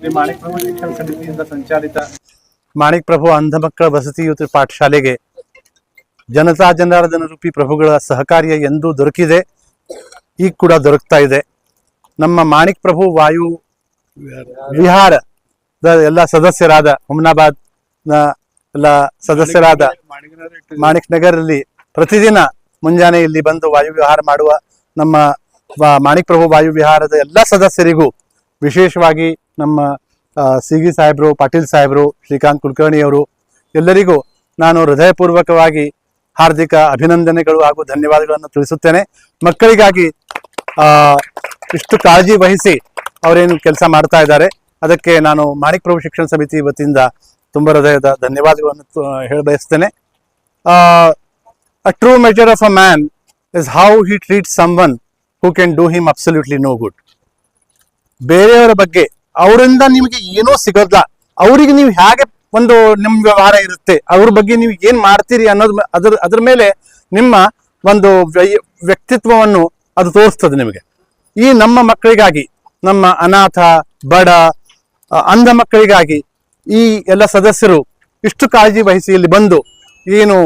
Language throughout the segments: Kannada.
ಶ್ರೀ ಮಾಣಿಕ್ ಪ್ರಭು ಶಿಕ್ಷಣ ಸಮಿತಿಯಿಂದ ಸಂಚಾಲಿತ ಮಾಣಿಕ್ ಪ್ರಭು ಅಂಧ ಮಕ್ಕಳ ವಸತಿಯುತ ಪಾಠಶಾಲೆಗೆ ಜನತಾ ಜನಾರ್ದನ ರೂಪಿ ಪ್ರಭುಗಳ ಸಹಕಾರ್ಯ ಎಂದೂ ದೊರಕಿದೆ, ಈಗ ಕೂಡ ದೊರಕ್ತಾ ಇದೆ. ನಮ್ಮ ಮಾಣಿಕ್ ಪ್ರಭು ವಾಯು ವಿಹಾರದ ಎಲ್ಲ ಸದಸ್ಯರಾದ ಹುಮ್ನಾಬಾದ್ ಎಲ್ಲ ಸದಸ್ಯರಾದ ಮಾಣಿಕ್ ನಗರಲ್ಲಿ ಪ್ರತಿದಿನ ಮುಂಜಾನೆ ಇಲ್ಲಿ ಬಂದು ವಾಯು ವಿಹಾರ ಮಾಡುವ ನಮ್ಮ ಮಾಣಿಕ್ ಪ್ರಭು ವಾಯು ವಿಹಾರದ ಎಲ್ಲ ಸದಸ್ಯರಿಗೂ, ವಿಶೇಷವಾಗಿ ನಮ್ಮ ಸಿಗಿ ಸಾಹೇಬ್ರು, ಪಾಟೀಲ್ ಸಾಹೇಬ್ರು, ಶ್ರೀಕಾಂತ್ ಕುಲಕರ್ಣಿ ಅವರು ಎಲ್ಲರಿಗೂ ನಾನು ಹೃದಯಪೂರ್ವಕವಾಗಿ ಹಾರ್ದಿಕ ಅಭಿನಂದನೆಗಳು ಹಾಗೂ ಧನ್ಯವಾದಗಳನ್ನು ತಿಳಿಸುತ್ತೇನೆ. ಮಕ್ಕಳಿಗಾಗಿ ಇಷ್ಟು ಕಾಳಜಿ ವಹಿಸಿ ಅವರೇನು ಕೆಲಸ ಮಾಡ್ತಾ ಇದ್ದಾರೆ, ಅದಕ್ಕೆ ನಾನು ಮಾಣಿಕ್ ಪ್ರಭು ಶಿಕ್ಷಣ ಸಮಿತಿ ವತಿಯಿಂದ ತುಂಬ ಹೃದಯದ ಧನ್ಯವಾದಗಳನ್ನು ಹೇಳಬಯಸ್ತೇನೆ. A true measure of a man is how he treats someone who can do him absolutely no good. ಬೇರೆಯವರ ಬಗ್ಗೆ ಅವರಿಂದ ನಿಮಗೆ ಏನೋ ಸಿಗೋಲ್ಲ, ಅವರಿಗೆ ನೀವು ಹೇಗೆ ಒಂದು ನಿಮ್ಮ ವ್ಯವಹಾರ ಇರುತ್ತೆ, ಅವ್ರ ಬಗ್ಗೆ ನೀವು ಏನ್ ಮಾಡ್ತೀರಿ ಅನ್ನೋದು ಅದ್ರ ಮೇಲೆ ನಿಮ್ಮ ಒಂದು ವ್ಯಕ್ತಿತ್ವವನ್ನು ಅದು ತೋರಿಸ್ತದೆ ನಿಮಗೆ. ಈ ನಮ್ಮ ಮಕ್ಕಳಿಗಾಗಿ, ನಮ್ಮ ಅನಾಥ, ಬಡ, ಅಂಧ ಮಕ್ಕಳಿಗಾಗಿ ಈ ಎಲ್ಲ ಸದಸ್ಯರು ಇಷ್ಟು ಕಾಳಜಿ ವಹಿಸಿ ಇಲ್ಲಿ ಬಂದು ಏನು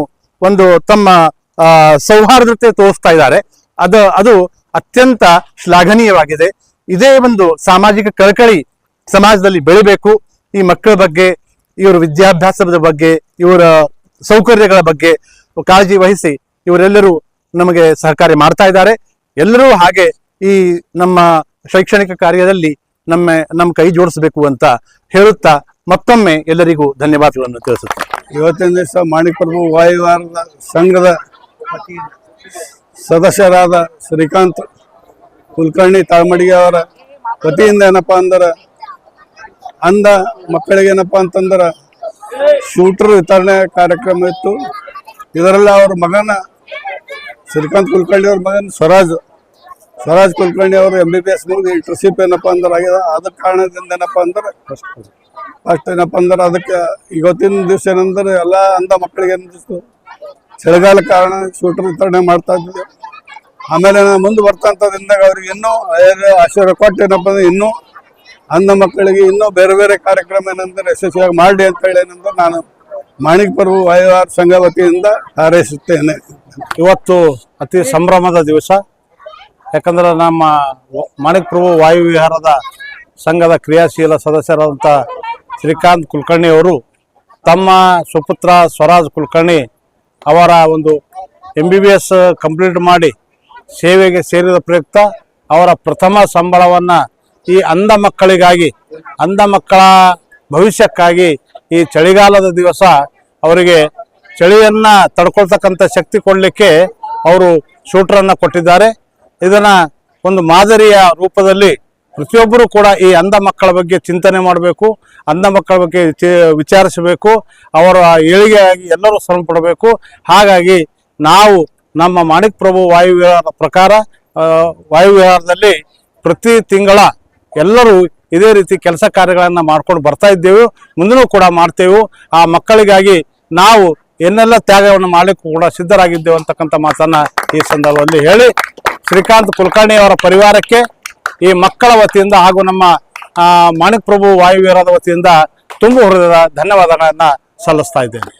ಒಂದು ತಮ್ಮ ಸೌಹಾರ್ದತೆ ತೋರಿಸ್ತಾ ಇದ್ದಾರೆ. ಅದು ಅತ್ಯಂತ ಶ್ಲಾಘನೀಯವಾಗಿದೆ. ಇದೇ ಒಂದು ಸಾಮಾಜಿಕ ಕಳಕಳಿ ಸಮಾಜದಲ್ಲಿ ಬೆಳಿಬೇಕು. ಈ ಮಕ್ಕಳ ಬಗ್ಗೆ, ಇವರ ವಿದ್ಯಾಭ್ಯಾಸದ ಬಗ್ಗೆ, ಇವರ ಸೌಕರ್ಯಗಳ ಬಗ್ಗೆ ಕಾಳಜಿ ವಹಿಸಿ ಇವರೆಲ್ಲರೂ ನಮಗೆ ಸಹಕಾರ್ಯ ಮಾಡ್ತಾ ಇದ್ದಾರೆ. ಎಲ್ಲರೂ ಹಾಗೆ ಈ ನಮ್ಮ ಶೈಕ್ಷಣಿಕ ಕಾರ್ಯದಲ್ಲಿ ನಮ್ಮ ಕೈ ಜೋಡಿಸಬೇಕು ಅಂತ ಹೇಳುತ್ತಾ ಮತ್ತೊಮ್ಮೆ ಎಲ್ಲರಿಗೂ ಧನ್ಯವಾದಗಳನ್ನು ತಿಳಿಸುತ್ತೇನೆ. ಇವತ್ತಿನ ದಿವಸ ಮಾಣಿಕ್ ಪ್ರಭು ವಾಯುವಿಹಾರದ ಸಂಘದ ಸದಸ್ಯರಾದ ಶ್ರೀಕಾಂತ್ ಕುಲಕರ್ಣಿ ತಾಳ್ಮಡಿಗೆ ಅವರ ವತಿಯಿಂದ ಏನಪ್ಪಾ ಅಂದ್ರೆ ಅಂಧ ಮಕ್ಕಳಿಗೆ ಏನಪ್ಪಾ ಅಂತಂದ್ರೆ ಶೂಟರ್ ವಿತರಣೆ ಕಾರ್ಯಕ್ರಮ ಇತ್ತು. ಇದರಲ್ಲಿ ಅವ್ರ ಮಗನ ಶ್ರೀಕಾಂತ್ ಕುಲಕರ್ಣಿ ಅವ್ರ ಮಗನ ಸ್ವರಾಜ್ ಕುಲಕರ್ಣಿ ಅವರು MBBS ಮುಗಿದು ಇಂಟರ್ನ್ಶಿಪ್ ಏನಪ್ಪಾ ಅಂದ್ರೆ ಆಗಿದೆ. ಅದ ಕಾರಣದಿಂದ ಏನಪ್ಪಾ ಅಂದ್ರೆ ಫಸ್ಟ್ ಏನಪ್ಪಾ ಅಂದ್ರೆ ಅದಕ್ಕೆ ಇವತ್ತಿನ ದಿವಸ ಏನಂದ್ರೆ ಎಲ್ಲ ಅಂಧ ಮಕ್ಕಳಿಗೆ ಏನಿಸ್ತು ಚಳಿಗಾಲ ಕಾರಣ ಶೂಟರ್ ವಿತರಣೆ ಮಾಡ್ತಾ ಇದ್ವಿ. ಆಮೇಲೆ ಮುಂದೆ ಬರ್ತಂತ ದಿನದಾಗ ಅವ್ರಿಗೆ ಇನ್ನೂ ಆಶೀರ್ವಾದ ಕೊಟ್ಟು ಏನಪ್ಪ ಅಂದ್ರೆ ಇನ್ನೂ ಅಂಧ ಮಕ್ಕಳಿಗೆ ಇನ್ನೂ ಬೇರೆ ಬೇರೆ ಕಾರ್ಯಕ್ರಮ ಏನಂದ್ರೆ ಯಶಸ್ವಿಯಾಗಿ ಮಾಡಲಿ ಅಂತ ಹೇಳಿ ಏನಂದ್ರೆ ನಾನು ಮಾಣಿಕ್ ಪ್ರಭು ವಾಯುವಿಹಾರ ಸಂಘ ವತಿಯಿಂದ ಹಾರೈಸುತ್ತೇನೆ. ಇವತ್ತು ಅತಿ ಸಂಭ್ರಮದ ದಿವಸ. ಯಾಕಂದ್ರೆ ನಮ್ಮ ಮಾಣಿಕ್ ಪ್ರಭು ವಾಯುವಿಹಾರದ ಸಂಘದ ಕ್ರಿಯಾಶೀಲ ಸದಸ್ಯರಾದಂಥ ಶ್ರೀಕಾಂತ್ ಕುಲಕರ್ಣಿ ಅವರು ತಮ್ಮ ಸುಪುತ್ರ ಸ್ವರಾಜ್ ಕುಲಕರ್ಣಿ ಅವರ ಒಂದು MBBS ಕಂಪ್ಲೀಟ್ ಮಾಡಿ ಸೇವೆಗೆ ಸೇರಿದ ಪ್ರಯುಕ್ತ ಅವರ ಪ್ರಥಮ ಸಂಬಳವನ್ನು ಈ ಅಂಧ ಮಕ್ಕಳಿಗಾಗಿ, ಅಂಧ ಮಕ್ಕಳ ಭವಿಷ್ಯಕ್ಕಾಗಿ ಈ ಚಳಿಗಾಲದ ದಿವಸ ಅವರಿಗೆ ಚಳಿಯನ್ನು ತಡ್ಕೊಳ್ತಕ್ಕಂಥ ಶಕ್ತಿ ಕೊಡಲಿಕ್ಕೆ ಅವರು ಶೂಟ್ರನ್ನು ಕೊಟ್ಟಿದ್ದಾರೆ. ಇದನ್ನು ಒಂದು ಮಾದರಿಯ ರೂಪದಲ್ಲಿ ಪ್ರತಿಯೊಬ್ಬರೂ ಕೂಡ ಈ ಅಂಧ ಮಕ್ಕಳ ಬಗ್ಗೆ ಚಿಂತನೆ ಮಾಡಬೇಕು, ಅಂಧ ಮಕ್ಕಳ ಬಗ್ಗೆ ವಿಚಾರಿಸಬೇಕು, ಅವರ ಏಳಿಗೆಯಾಗಿ ಎಲ್ಲರೂ ಶ್ರಮ ಪಡಬೇಕು. ಹಾಗಾಗಿ ನಾವು ನಮ್ಮ ಮಾಣಿಕ್ ಪ್ರಭು ವಾಯುವಿಹಾರದ ಪ್ರಕಾರ ವಾಯುವಿಹಾರದಲ್ಲಿ ಪ್ರತಿ ತಿಂಗಳ ಎಲ್ಲರೂ ಇದೇ ರೀತಿ ಕೆಲಸ ಕಾರ್ಯಗಳನ್ನು ಮಾಡ್ಕೊಂಡು ಬರ್ತಾ ಇದ್ದೇವೆ, ಮುಂದೂ ಕೂಡ ಮಾಡ್ತೇವೆ. ಆ ಮಕ್ಕಳಿಗಾಗಿ ನಾವು ಏನೆಲ್ಲ ತ್ಯಾಗವನ್ನು ಮಾಡಲಿಕ್ಕೂ ಕೂಡ ಸಿದ್ಧರಾಗಿದ್ದೇವೆ ಅಂತಕ್ಕಂಥ ಮಾತನ್ನು ಈ ಸಂದರ್ಭದಲ್ಲಿ ಹೇಳಿ, ಶ್ರೀಕಾಂತ್ ಕುಲಕರ್ಣಿ ಅವರ ಪರಿವಾರಕ್ಕೆ ಈ ಮಕ್ಕಳ ವತಿಯಿಂದ ಹಾಗೂ ನಮ್ಮ ಮಾಣಿಕ್ ಪ್ರಭು ವಾಯುವಿಹಾರದ ವತಿಯಿಂದ ತುಂಬ ಹೃದಯದ ಧನ್ಯವಾದಗಳನ್ನು ಸಲ್ಲಿಸ್ತಾ ಇದ್ದೇನೆ.